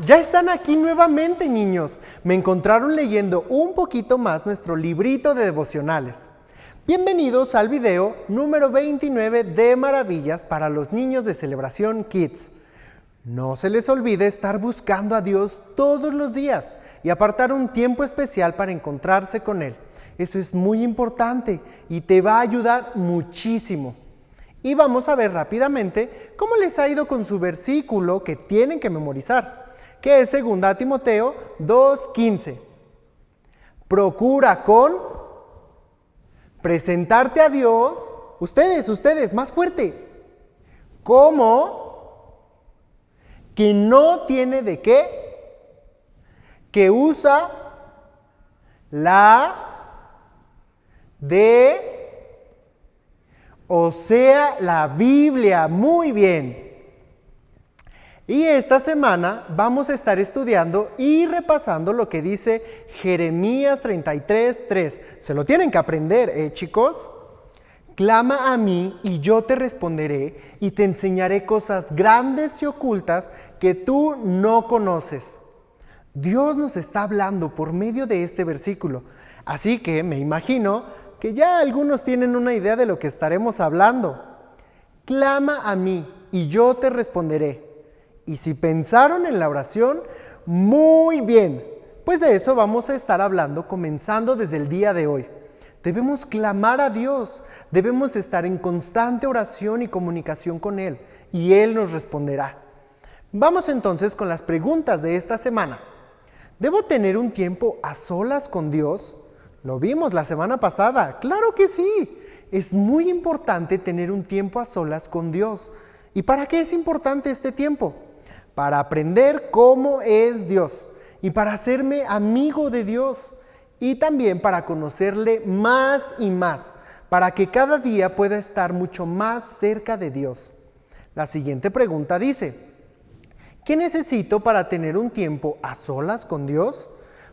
Ya están aquí nuevamente, niños. Me encontraron leyendo un poquito más nuestro librito de devocionales. Bienvenidos al video número 29 de Maravillas para los niños de Celebración Kids. No se les olvide estar buscando a Dios todos los días y apartar un tiempo especial para encontrarse con Él. Eso es muy importante y te va a ayudar muchísimo. Y vamos a ver rápidamente cómo les ha ido con su versículo que tienen que memorizar, que es 2 Timoteo 2:15. Procura con presentarte a Dios, ustedes, más fuerte, como que no tiene de qué, que usa la de, o sea, la Biblia. Muy bien. Y esta semana vamos a estar estudiando y repasando lo que dice Jeremías 33:3. Se lo tienen que aprender, chicos. Clama a mí y yo te responderé y te enseñaré cosas grandes y ocultas que tú no conoces. Dios nos está hablando por medio de este versículo. Así que me imagino que ya algunos tienen una idea de lo que estaremos hablando. Clama a mí y yo te responderé. Y si pensaron en la oración, muy bien, pues de eso vamos a estar hablando comenzando desde el día de hoy. Debemos clamar a Dios, debemos estar en constante oración y comunicación con Él, y Él nos responderá. Vamos entonces con las preguntas de esta semana. ¿Debo tener un tiempo a solas con Dios? Lo vimos la semana pasada, claro que sí. Es muy importante tener un tiempo a solas con Dios. ¿Y para qué es importante este tiempo? Para aprender cómo es Dios y para hacerme amigo de Dios y también para conocerle más y más, para que cada día pueda estar mucho más cerca de Dios. La siguiente pregunta dice: ¿qué necesito para tener un tiempo a solas con Dios?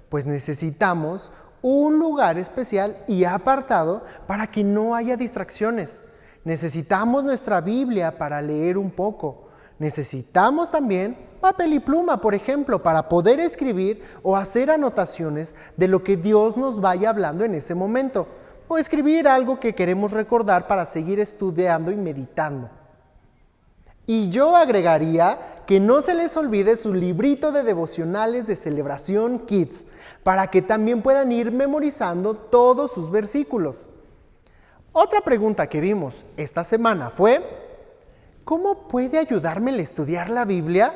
Pues necesitamos un lugar especial y apartado para que no haya distracciones. Necesitamos nuestra Biblia para leer un poco. Necesitamos también papel y pluma, por ejemplo, para poder escribir o hacer anotaciones de lo que Dios nos vaya hablando en ese momento, o escribir algo que queremos recordar para seguir estudiando y meditando. Y yo agregaría que no se les olvide su librito de devocionales de Celebración Kids, para que también puedan ir memorizando todos sus versículos. Otra pregunta que vimos esta semana fue: ¿cómo puede ayudarme el estudiar la Biblia?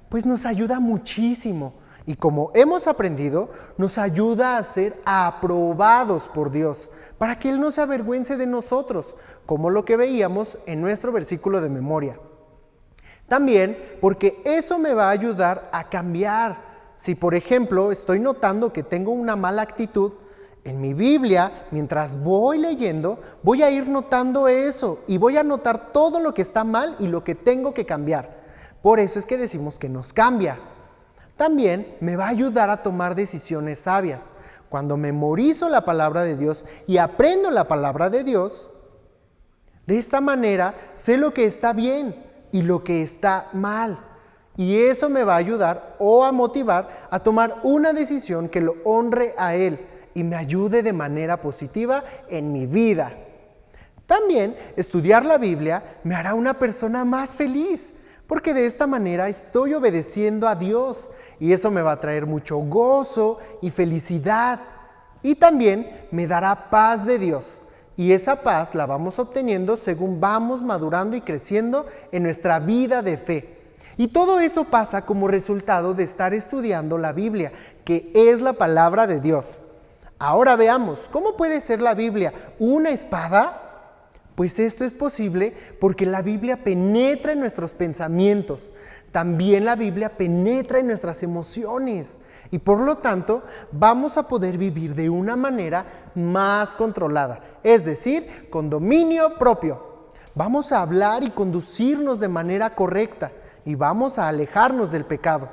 Pues nos ayuda muchísimo. Y como hemos aprendido, nos ayuda a ser aprobados por Dios, para que Él no se avergüence de nosotros, como lo que veíamos en nuestro versículo de memoria. También porque eso me va a ayudar a cambiar. Si, por ejemplo, estoy notando que tengo una mala actitud, en mi Biblia, mientras voy leyendo, voy a ir notando eso y voy a notar todo lo que está mal y lo que tengo que cambiar. Por eso es que decimos que nos cambia. También me va a ayudar a tomar decisiones sabias. Cuando memorizo la palabra de Dios y aprendo la palabra de Dios, de esta manera sé lo que está bien y lo que está mal. Y eso me va a ayudar o a motivar a tomar una decisión que lo honre a Él y me ayude de manera positiva en mi vida. También estudiar la Biblia me hará una persona más feliz, porque de esta manera estoy obedeciendo a Dios y eso me va a traer mucho gozo y felicidad. Y también me dará paz de Dios. Y esa paz la vamos obteniendo según vamos madurando y creciendo en nuestra vida de fe. Y todo eso pasa como resultado de estar estudiando la Biblia, que es la palabra de Dios. Ahora veamos, ¿cómo puede ser la Biblia una espada? Pues esto es posible porque la Biblia penetra en nuestros pensamientos. También la Biblia penetra en nuestras emociones. Y por lo tanto, vamos a poder vivir de una manera más controlada. Es decir, con dominio propio. Vamos a hablar y conducirnos de manera correcta. Y vamos a alejarnos del pecado.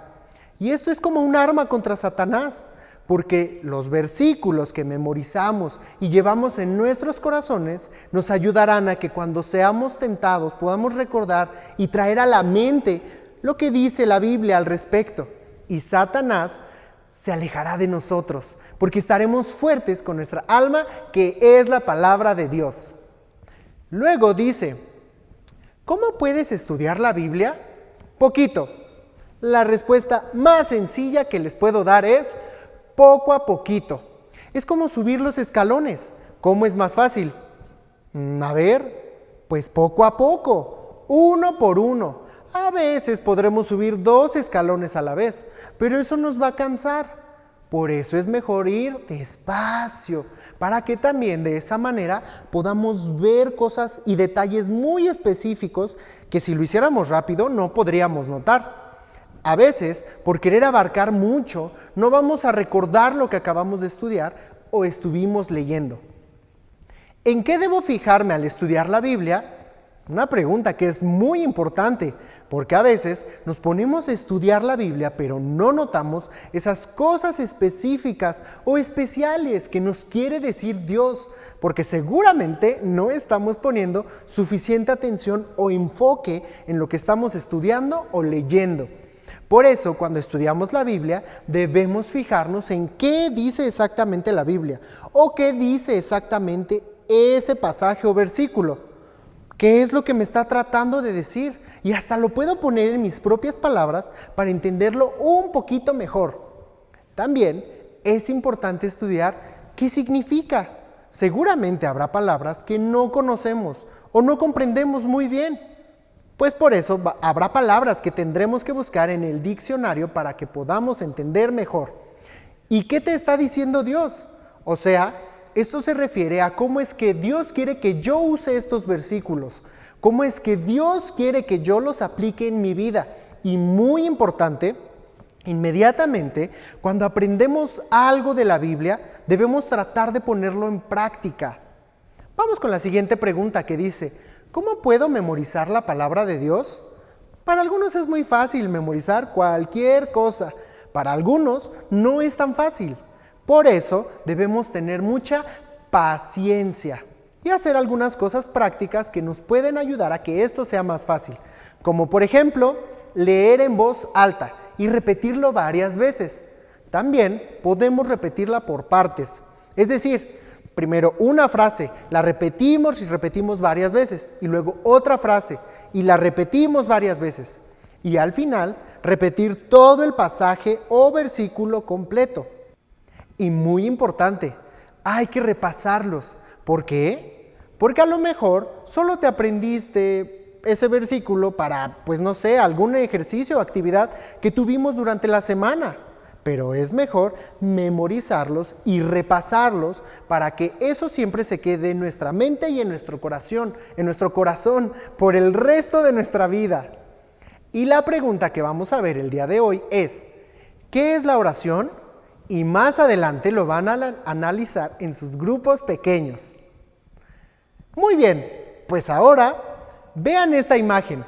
Y esto es como un arma contra Satanás. Porque los versículos que memorizamos y llevamos en nuestros corazones nos ayudarán a que cuando seamos tentados podamos recordar y traer a la mente lo que dice la Biblia al respecto. y Satanás se alejará de nosotros, porque estaremos fuertes con nuestra alma, que es la palabra de Dios. Luego dice, ¿cómo puedes estudiar la Biblia? Poquito. La respuesta más sencilla que les puedo dar es poco a poquito. Es como subir los escalones. ¿Cómo es más fácil? A ver, pues poco a poco, uno por uno. A veces podremos subir 2 escalones a la vez, pero eso nos va a cansar. Por eso es mejor ir despacio, para que también de esa manera podamos ver cosas y detalles muy específicos que si lo hiciéramos rápido no podríamos notar. A veces, por querer abarcar mucho, no vamos a recordar lo que acabamos de estudiar o estuvimos leyendo. ¿En qué debo fijarme al estudiar la Biblia? Una pregunta que es muy importante, porque a veces nos ponemos a estudiar la Biblia, pero no notamos esas cosas específicas o especiales que nos quiere decir Dios, porque seguramente no estamos poniendo suficiente atención o enfoque en lo que estamos estudiando o leyendo. Por eso, cuando estudiamos la Biblia, debemos fijarnos en qué dice exactamente la Biblia, o qué dice exactamente ese pasaje o versículo. ¿Qué es lo que me está tratando de decir? Y hasta lo puedo poner en mis propias palabras para entenderlo un poquito mejor. También es importante estudiar qué significa. Seguramente habrá palabras que no conocemos o no comprendemos muy bien. Pues por eso habrá palabras que tendremos que buscar en el diccionario para que podamos entender mejor. ¿Y qué te está diciendo Dios? O sea, esto se refiere a cómo es que Dios quiere que yo use estos versículos, cómo es que Dios quiere que yo los aplique en mi vida. Y muy importante, inmediatamente, cuando aprendemos algo de la Biblia, debemos tratar de ponerlo en práctica. Vamos con la siguiente pregunta que dice, ¿cómo puedo memorizar la palabra de Dios? Para algunos es muy fácil memorizar cualquier cosa, para algunos no es tan fácil. Por eso debemos tener mucha paciencia y hacer algunas cosas prácticas que nos pueden ayudar a que esto sea más fácil. Como por ejemplo, leer en voz alta y repetirlo varias veces. También podemos repetirla por partes. Es decir, primero una frase, la repetimos y repetimos varias veces. Y luego otra frase y la repetimos varias veces. Y al final, repetir todo el pasaje o versículo completo. Y muy importante, hay que repasarlos. ¿Por qué? Porque a lo mejor solo te aprendiste ese versículo para, pues no sé, algún ejercicio o actividad que tuvimos durante la semana. Pero es mejor memorizarlos y repasarlos para que eso siempre se quede en nuestra mente y en nuestro corazón por el resto de nuestra vida. Y la pregunta que vamos a ver el día de hoy es, ¿qué es la oración? Y más adelante lo van a analizar en sus grupos pequeños. Muy bien, pues ahora vean esta imagen.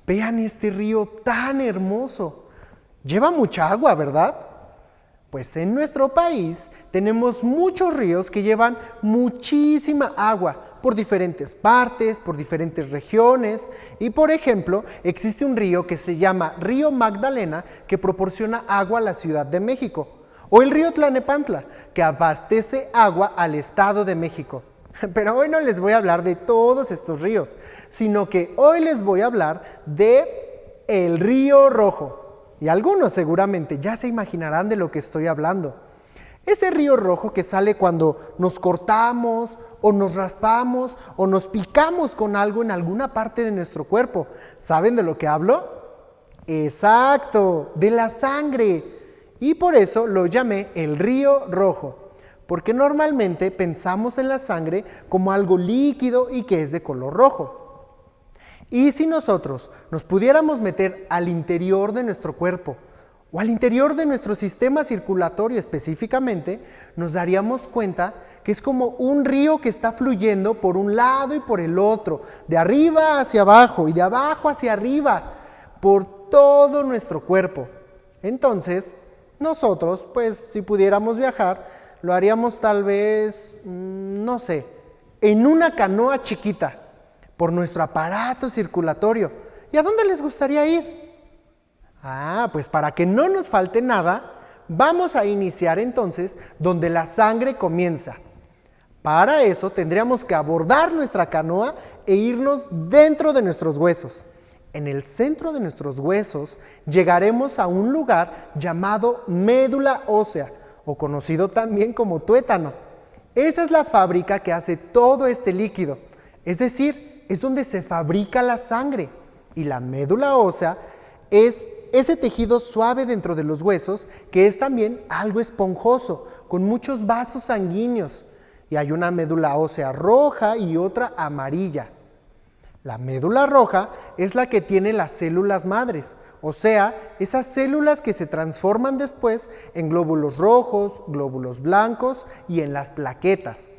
Vean este río tan hermoso. Lleva mucha agua, ¿verdad? Pues en nuestro país tenemos muchos ríos que llevan muchísima agua por diferentes partes, por diferentes regiones. Y por ejemplo, existe un río que se llama Río Magdalena que proporciona agua a la Ciudad de México. O el río Tlanepantla, que abastece agua al Estado de México. Pero hoy no les voy a hablar de todos estos ríos, sino que hoy les voy a hablar de el Río Rojo. Y algunos seguramente ya se imaginarán de lo que estoy hablando. Ese río rojo que sale cuando nos cortamos, o nos raspamos, o nos picamos con algo en alguna parte de nuestro cuerpo. ¿Saben de lo que hablo? Exacto, de la sangre. Y por eso lo llamé el río rojo, porque normalmente pensamos en la sangre como algo líquido y que es de color rojo. Y si nosotros nos pudiéramos meter al interior de nuestro cuerpo o al interior de nuestro sistema circulatorio específicamente, nos daríamos cuenta que es como un río que está fluyendo por un lado y por el otro, de arriba hacia abajo y de abajo hacia arriba, por todo nuestro cuerpo. Entonces, nosotros, pues si pudiéramos viajar, lo haríamos tal vez, no sé, en una canoa chiquita, por nuestro aparato circulatorio. ¿Y a dónde les gustaría ir? Pues para que no nos falte nada, vamos a iniciar entonces donde la sangre comienza. Para eso tendríamos que abordar nuestra canoa e irnos dentro de nuestros huesos. En el centro de nuestros huesos llegaremos a un lugar llamado médula ósea, o conocido también como tuétano. Esa es la fábrica que hace todo este líquido, es decir, es donde se fabrica la sangre. Y la médula ósea es ese tejido suave dentro de los huesos que es también algo esponjoso, con muchos vasos sanguíneos. Y hay una médula ósea roja y otra amarilla. La médula roja es la que tiene las células madres, o sea, esas células que se transforman después en glóbulos rojos, glóbulos blancos y en las plaquetas.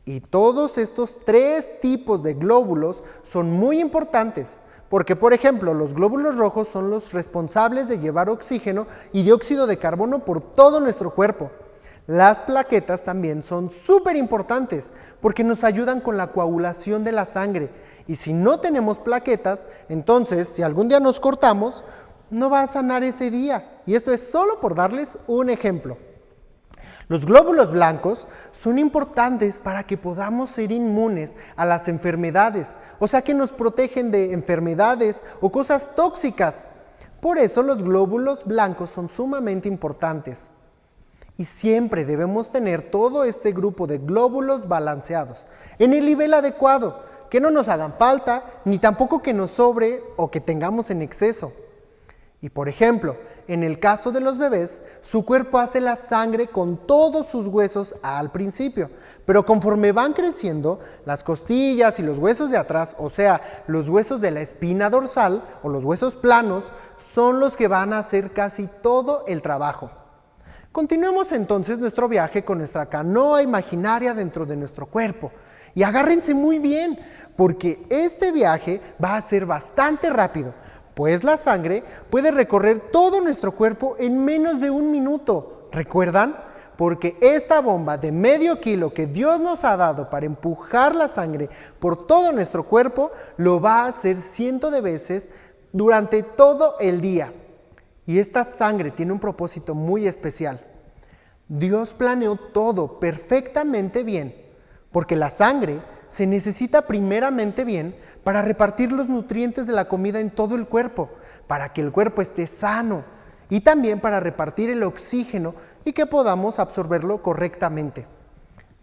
Y todos estos 3 tipos de glóbulos son muy importantes, porque por ejemplo los glóbulos rojos son los responsables de llevar oxígeno y dióxido de carbono por todo nuestro cuerpo. Las plaquetas también son súper importantes porque nos ayudan con la coagulación de la sangre. Y si no tenemos plaquetas, entonces si algún día nos cortamos, no va a sanar ese día. Y esto es solo por darles un ejemplo. Los glóbulos blancos son importantes para que podamos ser inmunes a las enfermedades, o sea que nos protegen de enfermedades o cosas tóxicas. Por eso los glóbulos blancos son sumamente importantes. Y siempre debemos tener todo este grupo de glóbulos balanceados, en el nivel adecuado, que no nos hagan falta, ni tampoco que nos sobre o que tengamos en exceso. Y por ejemplo, en el caso de los bebés, su cuerpo hace la sangre con todos sus huesos al principio, pero conforme van creciendo, las costillas y los huesos de atrás, o sea, los huesos de la espina dorsal o los huesos planos, son los que van a hacer casi todo el trabajo. Continuemos entonces nuestro viaje con nuestra canoa imaginaria dentro de nuestro cuerpo. Y agárrense muy bien, porque este viaje va a ser bastante rápido, pues la sangre puede recorrer todo nuestro cuerpo en menos de 1 minuto. ¿Recuerdan? Porque esta bomba de medio kilo que Dios nos ha dado para empujar la sangre por todo nuestro cuerpo, lo va a hacer cientos de veces durante todo el día. Y esta sangre tiene un propósito muy especial. Dios planeó todo perfectamente bien, porque la sangre se necesita primeramente bien para repartir los nutrientes de la comida en todo el cuerpo, para que el cuerpo esté sano y también para repartir el oxígeno y que podamos absorberlo correctamente.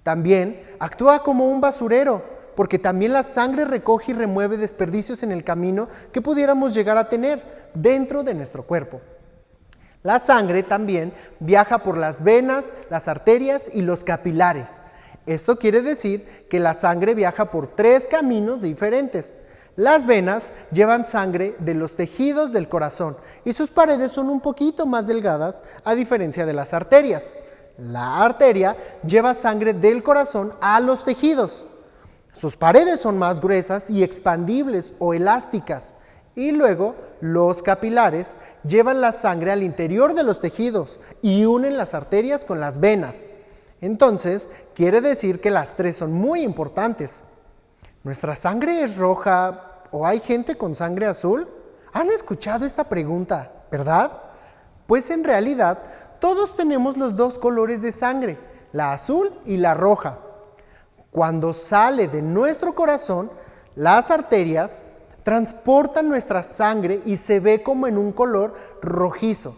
También actúa como un basurero, porque también la sangre recoge y remueve desperdicios en el camino que pudiéramos llegar a tener dentro de nuestro cuerpo. La sangre también viaja por las venas, las arterias y los capilares. Esto quiere decir que la sangre viaja por 3 caminos diferentes. Las venas llevan sangre de los tejidos del corazón y sus paredes son un poquito más delgadas a diferencia de las arterias. La arteria lleva sangre del corazón a los tejidos. Sus paredes son más gruesas y expandibles o elásticas. Y luego los capilares llevan la sangre al interior de los tejidos y unen las arterias con las venas. Entonces, quiere decir que las 3 son muy importantes. ¿Nuestra sangre es roja o hay gente con sangre azul? ¿Han escuchado esta pregunta, verdad? Pues en realidad, todos tenemos los 2 colores de sangre, la azul y la roja. Cuando sale de nuestro corazón, las arterias transportan nuestra sangre y se ve como en un color rojizo.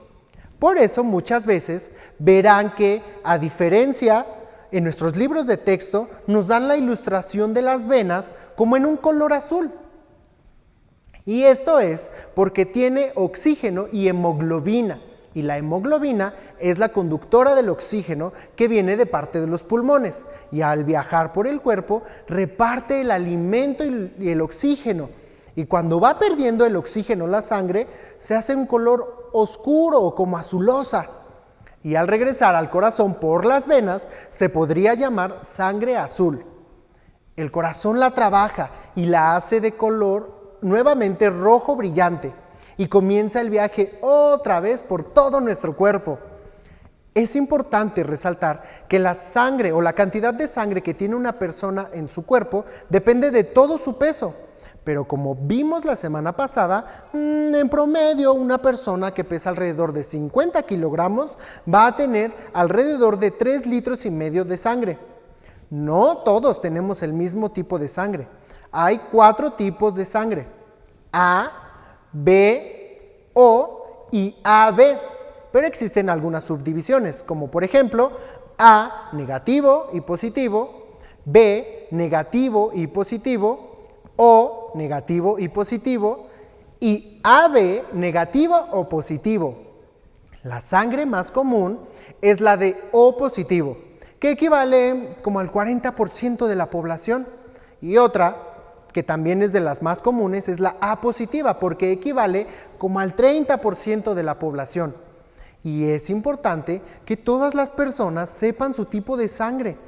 Por eso muchas veces verán que, a diferencia, en nuestros libros de texto nos dan la ilustración de las venas como en un color azul. Y esto es porque tiene oxígeno y hemoglobina. Y la hemoglobina es la conductora del oxígeno que viene de parte de los pulmones. Y al viajar por el cuerpo, reparte el alimento y el oxígeno. Y cuando va perdiendo el oxígeno la sangre, se hace un color oscuro o como azulosa. Y al regresar al corazón por las venas, se podría llamar sangre azul. El corazón la trabaja y la hace de color nuevamente rojo brillante. Y comienza el viaje otra vez por todo nuestro cuerpo. Es importante resaltar que la sangre o la cantidad de sangre que tiene una persona en su cuerpo depende de todo su peso. Pero como vimos la semana pasada, en promedio una persona que pesa alrededor de 50 kilogramos va a tener alrededor de 3,5 litros de sangre. No todos tenemos el mismo tipo de sangre. Hay 4 tipos de sangre: A, B, O y AB. Pero existen algunas subdivisiones, como por ejemplo A negativo y positivo, B negativo y positivo, O negativo y positivo, y AB negativo o positivo. La sangre más común es la de O positivo, que equivale como al 40% de la población, y otra, que también es de las más comunes, es la A positiva, porque equivale como al 30% de la población. Y es importante que todas las personas sepan su tipo de sangre,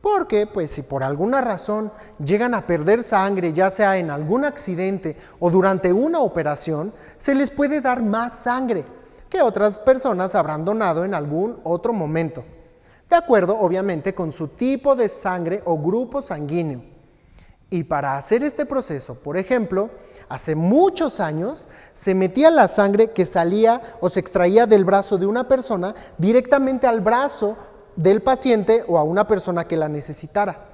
porque pues si por alguna razón llegan a perder sangre, ya sea en algún accidente o durante una operación, se les puede dar más sangre que otras personas habrán donado en algún otro momento, de acuerdo obviamente con su tipo de sangre o grupo sanguíneo. Y para hacer este proceso, por ejemplo, hace muchos años se metía la sangre que salía o se extraía del brazo de una persona directamente al brazo del paciente o a una persona que la necesitara.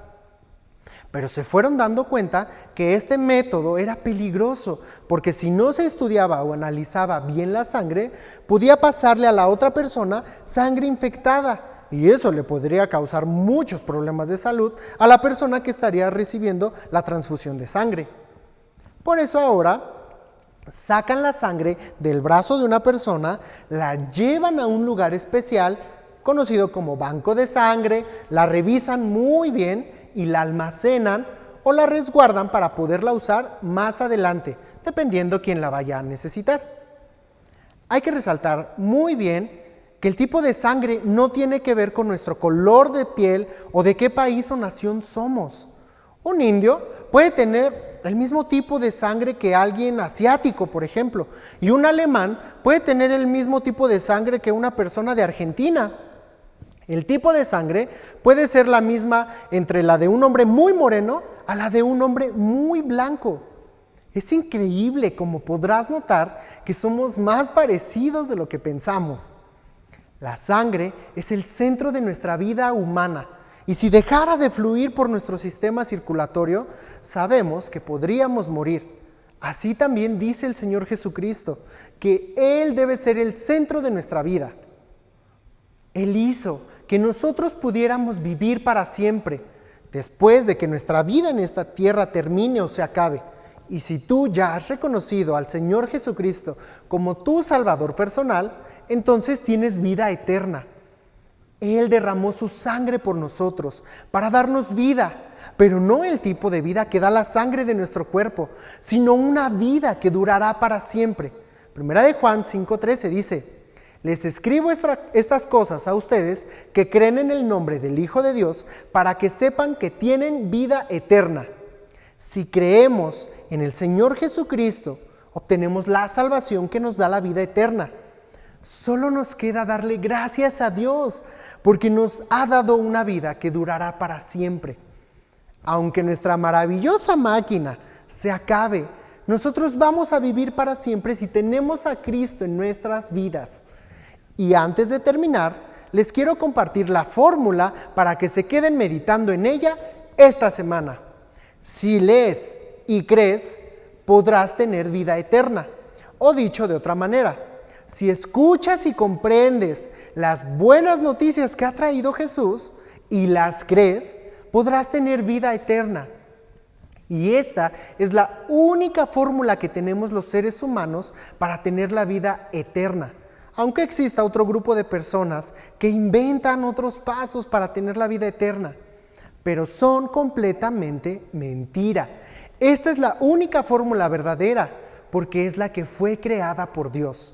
Pero se fueron dando cuenta que este método era peligroso, porque si no se estudiaba o analizaba bien la sangre, podía pasarle a la otra persona sangre infectada, y eso le podría causar muchos problemas de salud a la persona que estaría recibiendo la transfusión de sangre. Por eso ahora sacan la sangre del brazo de una persona, la llevan a un lugar especial conocido como banco de sangre, la revisan muy bien y la almacenan o la resguardan para poderla usar más adelante, dependiendo quién la vaya a necesitar. Hay que resaltar muy bien que el tipo de sangre no tiene que ver con nuestro color de piel o de qué país o nación somos. Un indio puede tener el mismo tipo de sangre que alguien asiático, por ejemplo, y un alemán puede tener el mismo tipo de sangre que una persona de Argentina. El tipo de sangre puede ser la misma entre la de un hombre muy moreno a la de un hombre muy blanco. Es increíble como podrás notar que somos más parecidos de lo que pensamos. La sangre es el centro de nuestra vida humana, y si dejara de fluir por nuestro sistema circulatorio, sabemos que podríamos morir. Así también dice el Señor Jesucristo, que Él debe ser el centro de nuestra vida. Él hizo que nosotros pudiéramos vivir para siempre, después de que nuestra vida en esta tierra termine o se acabe. Y si tú ya has reconocido al Señor Jesucristo como tu Salvador personal, entonces tienes vida eterna. Él derramó su sangre por nosotros para darnos vida, pero no el tipo de vida que da la sangre de nuestro cuerpo, sino una vida que durará para siempre. Primera de Juan 5:13 dice: les escribo estas cosas a ustedes que creen en el nombre del Hijo de Dios, para que sepan que tienen vida eterna. Si creemos en el Señor Jesucristo, obtenemos la salvación que nos da la vida eterna. Solo nos queda darle gracias a Dios, porque nos ha dado una vida que durará para siempre. Aunque nuestra maravillosa máquina se acabe, nosotros vamos a vivir para siempre si tenemos a Cristo en nuestras vidas. Y antes de terminar, les quiero compartir la fórmula para que se queden meditando en ella esta semana. Si lees y crees, podrás tener vida eterna. O dicho de otra manera, si escuchas y comprendes las buenas noticias que ha traído Jesús y las crees, podrás tener vida eterna. Y esta es la única fórmula que tenemos los seres humanos para tener la vida eterna. Aunque exista otro grupo de personas que inventan otros pasos para tener la vida eterna, pero son completamente mentira. Esta es la única fórmula verdadera, porque es la que fue creada por Dios.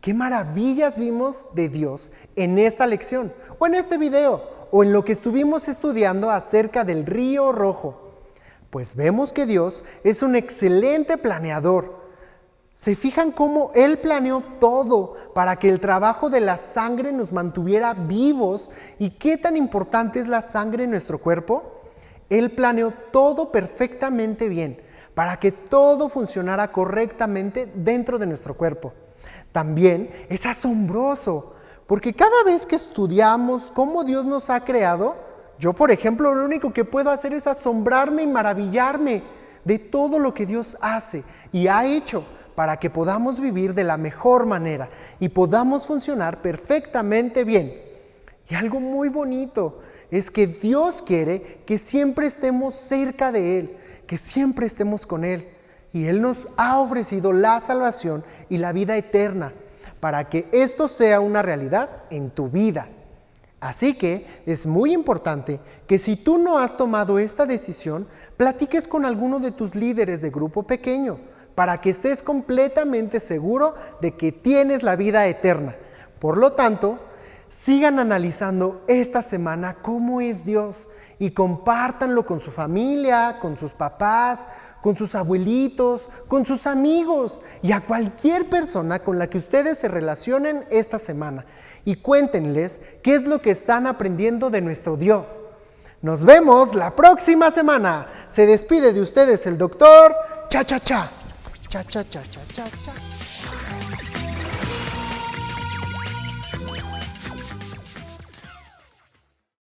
¿Qué maravillas vimos de Dios en esta lección, o en este video, o en lo que estuvimos estudiando acerca del río rojo? Pues vemos que Dios es un excelente planeador. ¿Se fijan cómo Él planeó todo para que el trabajo de la sangre nos mantuviera vivos? ¿Y qué tan importante es la sangre en nuestro cuerpo? Él planeó todo perfectamente bien para que todo funcionara correctamente dentro de nuestro cuerpo. También es asombroso, porque cada vez que estudiamos cómo Dios nos ha creado, yo, por ejemplo, lo único que puedo hacer es asombrarme y maravillarme de todo lo que Dios hace y ha hecho para que podamos vivir de la mejor manera y podamos funcionar perfectamente bien. Y algo muy bonito es que Dios quiere que siempre estemos cerca de Él, que siempre estemos con Él. Y Él nos ha ofrecido la salvación y la vida eterna para que esto sea una realidad en tu vida. Así que es muy importante que si tú no has tomado esta decisión, platiques con alguno de tus líderes de grupo pequeño para que estés completamente seguro de que tienes la vida eterna. Por lo tanto, sigan analizando esta semana cómo es Dios y compártanlo con su familia, con sus papás, con sus abuelitos, con sus amigos y a cualquier persona con la que ustedes se relacionen esta semana. Y cuéntenles qué es lo que están aprendiendo de nuestro Dios. Nos vemos la próxima semana. Se despide de ustedes el doctor Cha Cha Cha. Cha Cha Cha Cha Cha Cha.